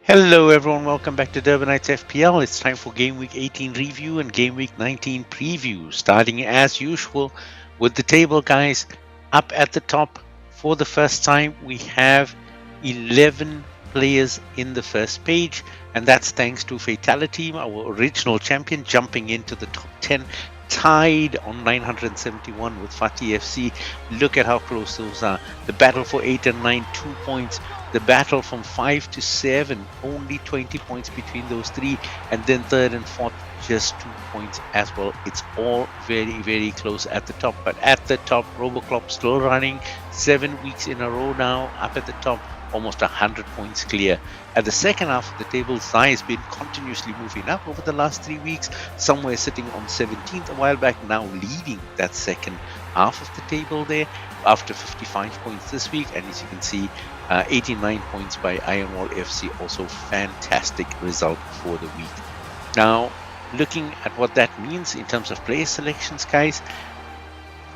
Hello everyone, welcome back to Durbanites FPL. It's time for Game Week 18 review and Game Week 19 preview. Starting as usual with the table, guys. Up at the top for the first time, we have 11 players in the first page, and that's thanks to Fatality, our original champion, jumping into the top 10, tied on 971 with Fatih FC. Look at how close those are. The battle for 8 and 9, 2 points. The battle from 5 to 7, only 20 points between those three, and then third and fourth, just 2 points as well. It's all very, very close at the top. But at the top, Roboclop still running 7 weeks in a row now, up at the top, almost 100 points clear. At the second half of the table, Zai has been continuously moving up over the last 3 weeks, somewhere sitting on 17th a while back, now leading that second half of the table there after 55 points this week. And as you can see, 89 points by Ironwall FC, also fantastic result for the week. Now, looking at what that means in terms of player selections, guys,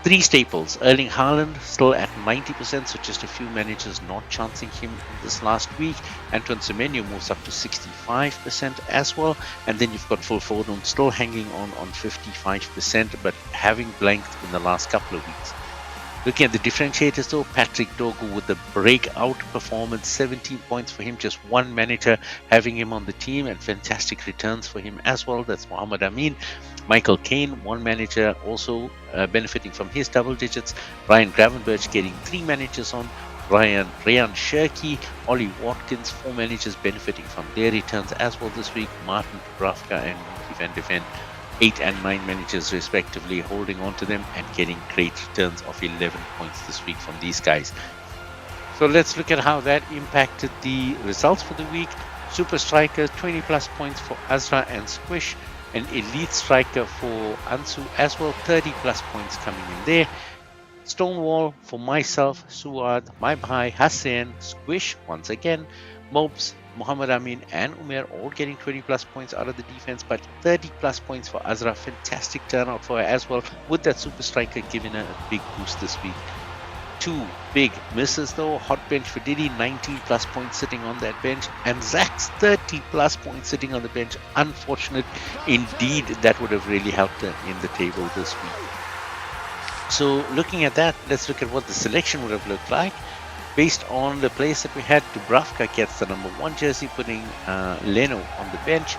3 staples. Erling Haaland still at 90%, so just a few managers not chancing him this last week. Antoine Semenyo moves up to 65% as well. And then you've got Phil Foden still hanging on 55%, but having blanked in the last couple of weeks. Looking at the differentiators though, Patrick Dogu with the breakout performance, 17 points for him, just one manager having him on the team, and fantastic returns for him as well. That's Mohamed Amin. Michael Caine, one manager, also benefiting from his double digits. Ryan Gravenberch getting 3 managers on. Ryan Shirky, Ollie Watkins, 4 managers benefiting from their returns as well this week. Martin Dubravka and Van de Ven, 8 and 9 managers respectively, holding on to them and getting great returns of 11 points this week from these guys. So let's look at how that impacted the results for the week. Super strikers, 20 plus points for Azra and Squish. An elite striker for Ansu as well, 30 plus points coming in there. Stonewall for myself, Suad, my bhai, Hassan, Squish once again, Mobs, Mohamed Amin and Umer all getting 20 plus points out of the defense, but 30 plus points for Azra. Fantastic turnout for her as well, with that super striker giving her a big boost this week. 2 big misses though. Hot bench for Diddy, 19 plus points sitting on that bench, and Zach's 30 plus points sitting on the bench. Unfortunate indeed, that would have really helped her in the table this week. So looking at that, let's look at what the selection would have looked like. Based on the players that we had, Dubravka gets the number 1 jersey, putting Leno on the bench.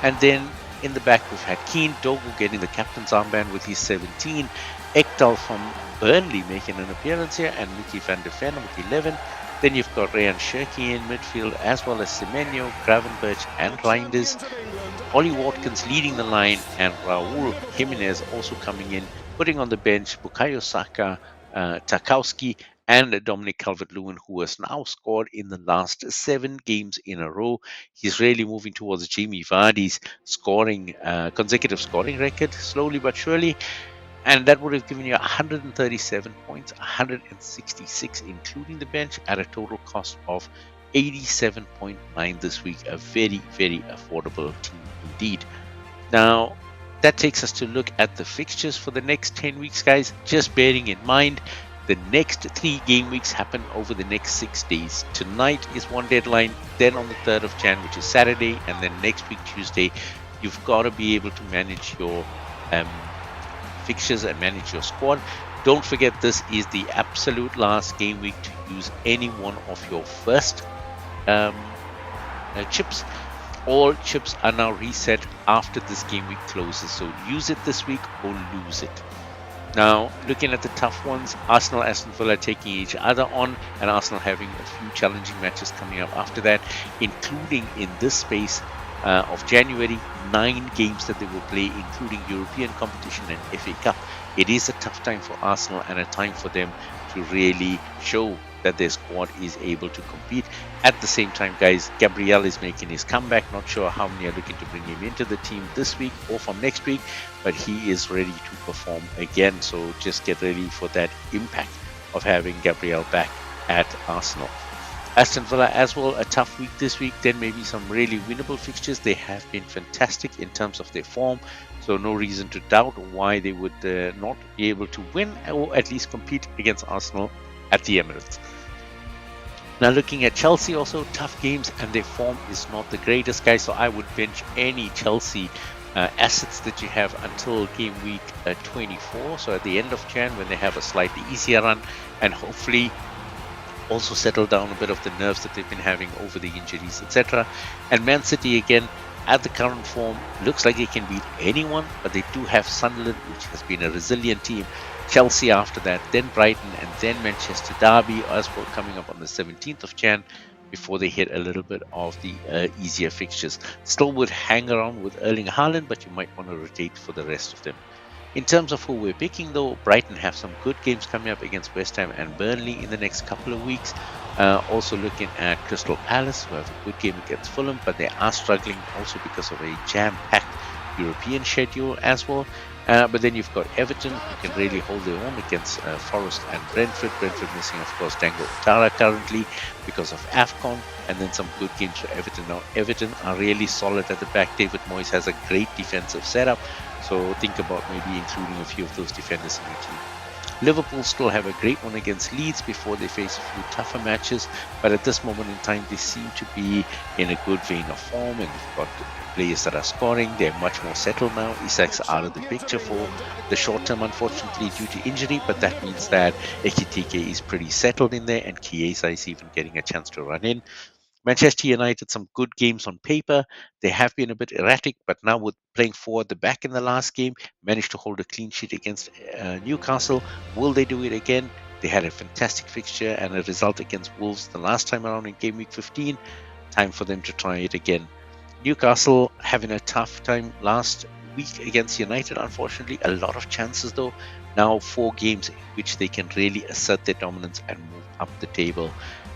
And then in the back we've had Keane, Dogu getting the captain's armband with his 17, Ekdal from Burnley making an appearance here, and Mickey van de Ven with 11. Then you've got Ryan Shirky in midfield, as well as Semenyo, Gravenberch and Reinders. Ollie Watkins leading the line, and Raul Jimenez also coming in, putting on the bench Bukayo Saka, Tarkowski, and Dominic Calvert-Lewin, who has now scored in the last 7 games in a row. He's really moving towards Jamie Vardy's consecutive scoring record, slowly but surely. And that would have given you 137 points, 166 including the bench, at a total cost of 87.9 this week. A very, very affordable team indeed. Now, that takes us to look at the fixtures for the next 10 weeks, guys. Just bearing in mind, the next 3 game weeks happen over the next 6 days. Tonight is one deadline, then on the 3rd of Jan, which is Saturday, and then next week, Tuesday. You've got to be able to manage your fixtures and manage your squad. Don't forget, this is the absolute last game week to use any one of your first chips. All chips are now reset after this game week closes, so use it this week or lose it. Now, looking at the tough ones, Arsenal, Aston Villa taking each other on, and Arsenal having a few challenging matches coming up after that, including in this space of January, 9 games that they will play, including European competition and FA Cup. It is a tough time for Arsenal and a time for them to really show that their squad is able to compete. At the same time, guys, Gabriel is making his comeback. Not sure how many are looking to bring him into the team this week or from next week, but he is ready to perform again. So just get ready for that impact of having Gabriel back at Arsenal. Aston Villa as well, a tough week this week. Then maybe some really winnable fixtures. They have been fantastic in terms of their form, so no reason to doubt why they would not be able to win or at least compete against Arsenal at the Emirates. Now, looking at Chelsea, also tough games, and their form is not the greatest, guys. So I would bench any Chelsea assets that you have until game week 24. So at the end of Jan, when they have a slightly easier run, and hopefully also settle down a bit of the nerves that they've been having over the injuries, etc. And Man City again, at the current form, looks like they can beat anyone, but they do have Sunderland, which has been a resilient team. Chelsea after that, then Brighton, and then Manchester Derby as well, coming up on the 17th of Jan before they hit a little bit of the easier fixtures. Still would hang around with Erling Haaland, but you might want to rotate for the rest of them. In terms of who we're picking, though, Brighton have some good games coming up against West Ham and Burnley in the next couple of weeks. Also looking at Crystal Palace, who have a good game against Fulham, but they are struggling also because of a jam-packed European schedule as well. But then you've got Everton, who can really hold their own against Forest and Brentford. Brentford missing, of course, Dango Utara currently because of AFCON, and then some good games for Everton. Now, Everton are really solid at the back. David Moyes has a great defensive setup, so think about maybe including a few of those defenders in your team. Liverpool still have a great one against Leeds before they face a few tougher matches, but at this moment in time, they seem to be in a good vein of form, and they've got players that are scoring. They're much more settled now. Isak's out of the picture for the short term, unfortunately, due to injury, but that means that Ekitike is pretty settled in there, and Chiesa is even getting a chance to run in. Manchester United, some good games on paper. They have been a bit erratic, but now with playing four at the back in the last game, managed to hold a clean sheet against Newcastle. Will they do it again? They had a fantastic fixture and a result against Wolves the last time around in game week 15. Time for them to try it again. Newcastle having a tough time last week against United, unfortunately. A lot of chances, though. Now, 4 games in which they can really assert their dominance and move up the table.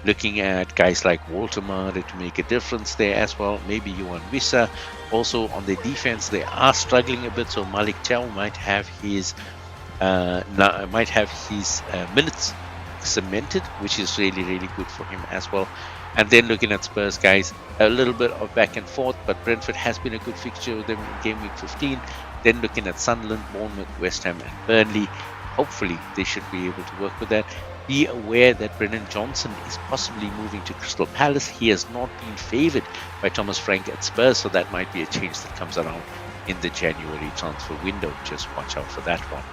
Looking at guys like Walter Made to make a difference there as well. Maybe Johan Wissa. Also, on the defense, they are struggling a bit, so Malik Chow might have his minutes cemented, which is really, really good for him as well. And then looking at Spurs, guys, a little bit of back and forth, but Brentford has been a good fixture with them in game week 15. Then looking at Sunderland, Bournemouth, West Ham, and Burnley. Hopefully, they should be able to work with that. Be aware that Brennan Johnson is possibly moving to Crystal Palace. He has not been favoured by Thomas Frank at Spurs, so that might be a change that comes around in the January transfer window. Just watch out for that one.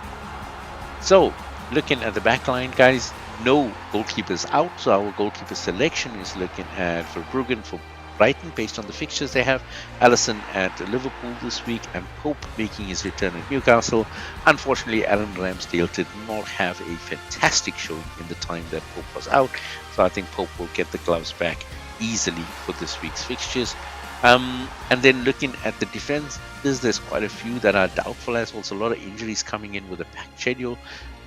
So, looking at the back line, guys, no goalkeepers out. So our goalkeeper selection is looking at Verbruggen for Brighton based on the fixtures they have. Alisson at Liverpool this week, and Pope making his return at Newcastle. Unfortunately, Aaron Ramsdale did not have a fantastic showing in the time that Pope was out. So I think Pope will get the gloves back easily for this week's fixtures. And then looking at the defense, there's quite a few that are doubtful as well. So a lot of injuries coming in with a packed schedule.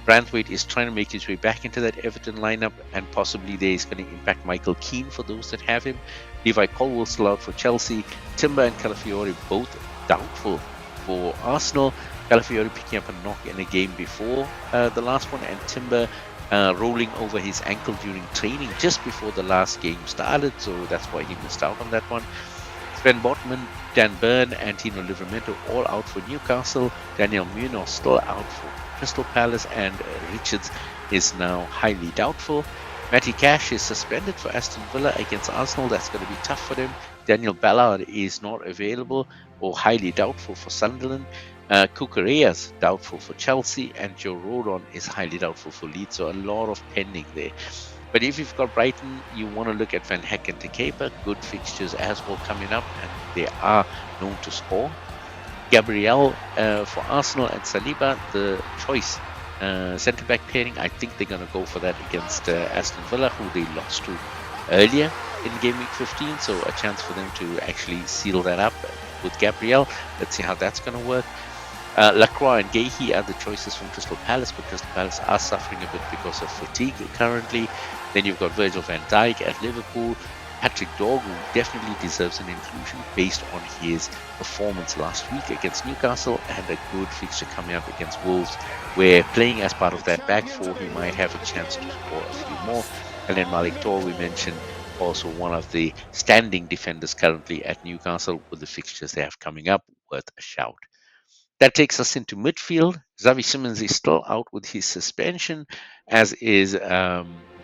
Branthwaite is trying to make his way back into that Everton lineup, and possibly there is going to impact Michael Keane for those that have him. Levi Colwill still out for Chelsea. Timber and Calafiori both doubtful for Arsenal. Calafiori picking up a knock in a game before the last one, and Timber rolling over his ankle during training just before the last game started, so that's why he missed out on that one. Sven Botman, Dan Burn, and Tino Livramento all out for Newcastle. Daniel Munoz still out for Crystal Palace, and Richards is now highly doubtful. Matty Cash is suspended for Aston Villa against Arsenal. That's going to be tough for them. Daniel Ballard is not available or highly doubtful for Sunderland. Kukureya's doubtful for Chelsea, and Joe Rodon is highly doubtful for Leeds. So a lot of pending there. But if you've got Brighton, you want to look at Van Heck and Kepa. Good fixtures as well coming up, and they are known to score. Gabriel for Arsenal and Saliba, the choice centre-back pairing. I think they're going to go for that against Aston Villa, who they lost to earlier in game week 15. So a chance for them to actually seal that up with Gabriel. Let's see how that's going to work. Lacroix and Gahey are the choices from Crystal Palace, but Crystal Palace are suffering a bit because of fatigue currently. Then you've got Virgil van Dijk at Liverpool. Patrick Dorg, who definitely deserves an inclusion based on his performance last week against Newcastle, and a good fixture coming up against Wolves, where playing as part of that back four, he might have a chance to score a few more. And then Malik Tor, we mentioned, also one of the standing defenders currently at Newcastle, with the fixtures they have coming up, worth a shout. That takes us into midfield. Xavi Simons is still out with his suspension, as is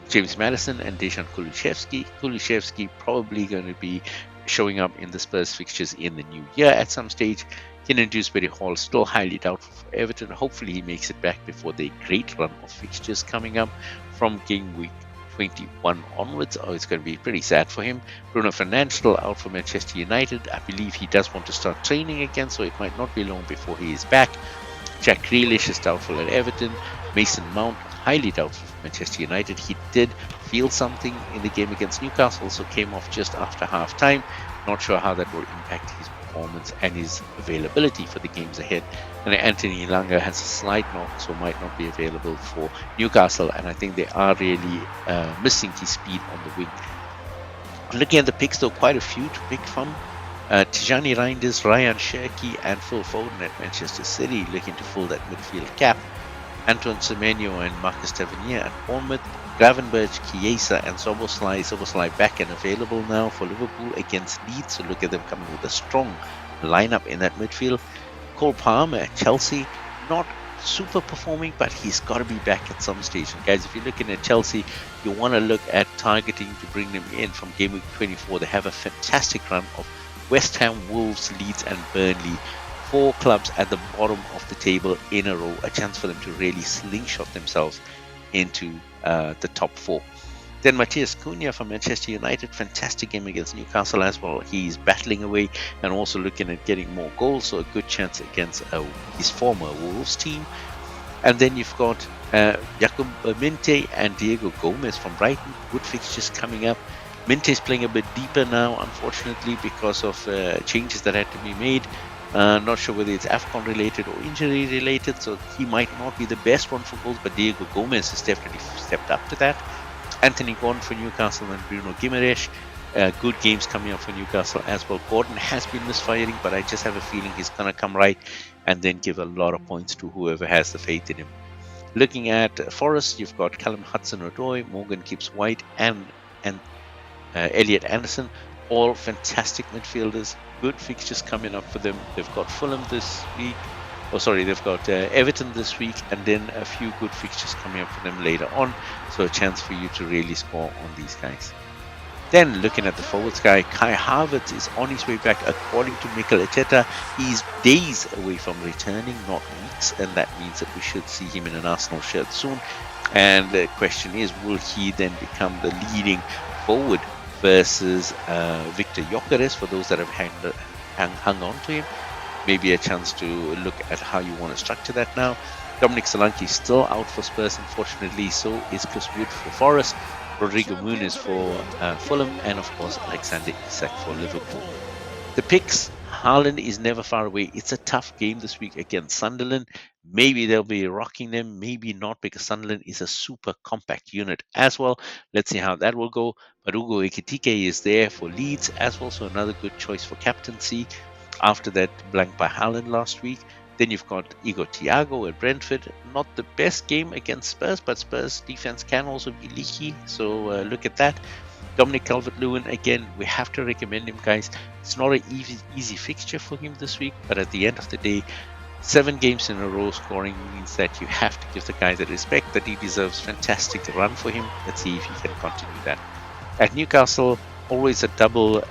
James Madison and Dejan Kulusevski. Kulusevski probably going to be showing up in the Spurs fixtures in the new year at some stage. Keenan Dewsbury Hall still highly doubtful for Everton. Hopefully he makes it back before the great run of fixtures coming up from game week 21 onwards. Oh, it's going to be pretty sad for him. Bruno Fernandes still out for Manchester United. I believe he does want to start training again, so it might not be long before he is back. Jack Grealish is doubtful at Everton. Mason Mount highly doubtful for Manchester United. He did feel something in the game against Newcastle, so came off just after half time. Not sure how that will impact his performance and his availability for the games ahead. And Anthony Elanga has a slight knock, so might not be available for Newcastle. And I think they are really missing his speed on the wing. Looking at the picks, though, quite a few to pick from. Tijani Reinders, Ryan Cherki, and Phil Foden at Manchester City looking to fill that midfield gap. Antoine Semenyo and Marcus Tavernier at Bournemouth. Gravenberch, Chiesa, and Szoboszlai. Szoboszlai back and available now for Liverpool against Leeds. So look at them coming with a strong lineup in that midfield. Cole Palmer at Chelsea. Not super performing, but he's got to be back at some stage. And guys, if you're looking at Chelsea, you want to look at targeting to bring them in from game week 24. They have a fantastic run of West Ham, Wolves, Leeds, and Burnley. 4 clubs at the bottom of the table in a row. A chance for them to really slingshot themselves into the top 4. Then Matthias Cunha from Manchester United, fantastic game against Newcastle as well. He's battling away and also looking at getting more goals, so a good chance against his former Wolves team. And then you've got Jakub Minte and Diego Gomez from Brighton. Good fixtures coming up. Minte is playing a bit deeper now, unfortunately, because of changes that had to be made. Not sure whether it's AFCON related or injury related, so he might not be the best one for goals, but Diego Gomez has definitely stepped up to that. Anthony Gordon for Newcastle and Bruno Guimaraes. Good games coming up for Newcastle as well. Gordon has been misfiring, but I just have a feeling he's going to come right and then give a lot of points to whoever has the faith in him. Looking at Forest, you've got Callum Hudson-Odoi, Morgan Gibbs-White, and Elliot Anderson. All fantastic midfielders. Good fixtures coming up for them. They've got Fulham this week. They've got Everton this week, and then a few good fixtures coming up for them later on. So a chance for you to really score on these guys. Then looking at the forwards guy, Kai Havertz is on his way back. According to Mikel Arteta, he's days away from returning, not weeks, and that means that we should see him in an Arsenal shirt soon. And the question is, will he then become the leading forward versus Victor Gyökeres, for those that have hung on to him? Maybe a chance to look at how you want to structure that now. Dominic Solanke is still out for Spurs, unfortunately. So is Chris Wood for Forest, Rodrigo Muniz for Fulham, and of course Alexander Isak for Liverpool. The picks, Haaland is never far away. It's a tough game this week against Sunderland. Maybe they'll be rocking them, maybe not, because Sunderland is a super compact unit as well. Let's see how that will go. But Ugo Ekitike is there for Leeds as well, so another good choice for captaincy after that blank by Haaland last week. Then you've got Igor Thiago at Brentford. Not the best game against Spurs, but Spurs defense can also be leaky, so look at that. Dominic Calvert-Lewin, again, we have to recommend him, guys. It's not an easy fixture for him this week, but at the end of the day, 7 games in a row scoring means that you have to give the guy the respect that he deserves. Fantastic run for him. Let's see if he can continue that. At Newcastle, always a double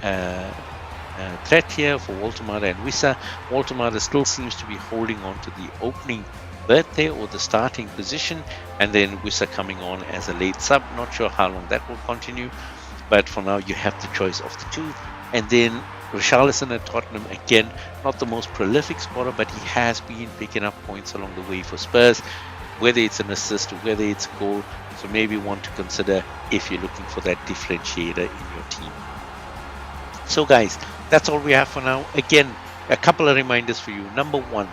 threat here for Waltemada and Wissa. Waltemada still seems to be holding on to the opening berth there, or the starting position, and then Wissa coming on as a late sub. Not sure how long that will continue, but for now you have the choice of the two. And then Richarlison at Tottenham, again, not the most prolific scorer, but he has been picking up points along the way for Spurs, whether it's an assist or whether it's a goal. So maybe one to consider if you're looking for that differentiator in your team. So guys, that's all we have for now. Again, a couple of reminders for you. Number 1,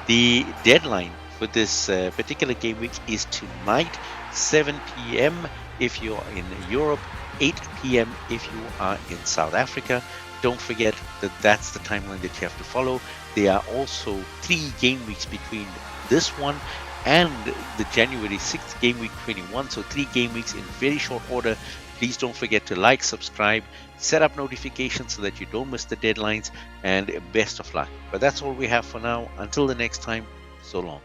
the deadline for this particular game week is tonight, 7 p.m. if you're in Europe, 8 p.m. if you are in South Africa. Don't forget that that's the timeline that you have to follow. There are also 3 game weeks between this one and the January 6th game week 21. So 3 game weeks in very short order. Please don't forget to like, subscribe, set up notifications so that you don't miss the deadlines, and best of luck. But that's all we have for now. Until the next time, so long.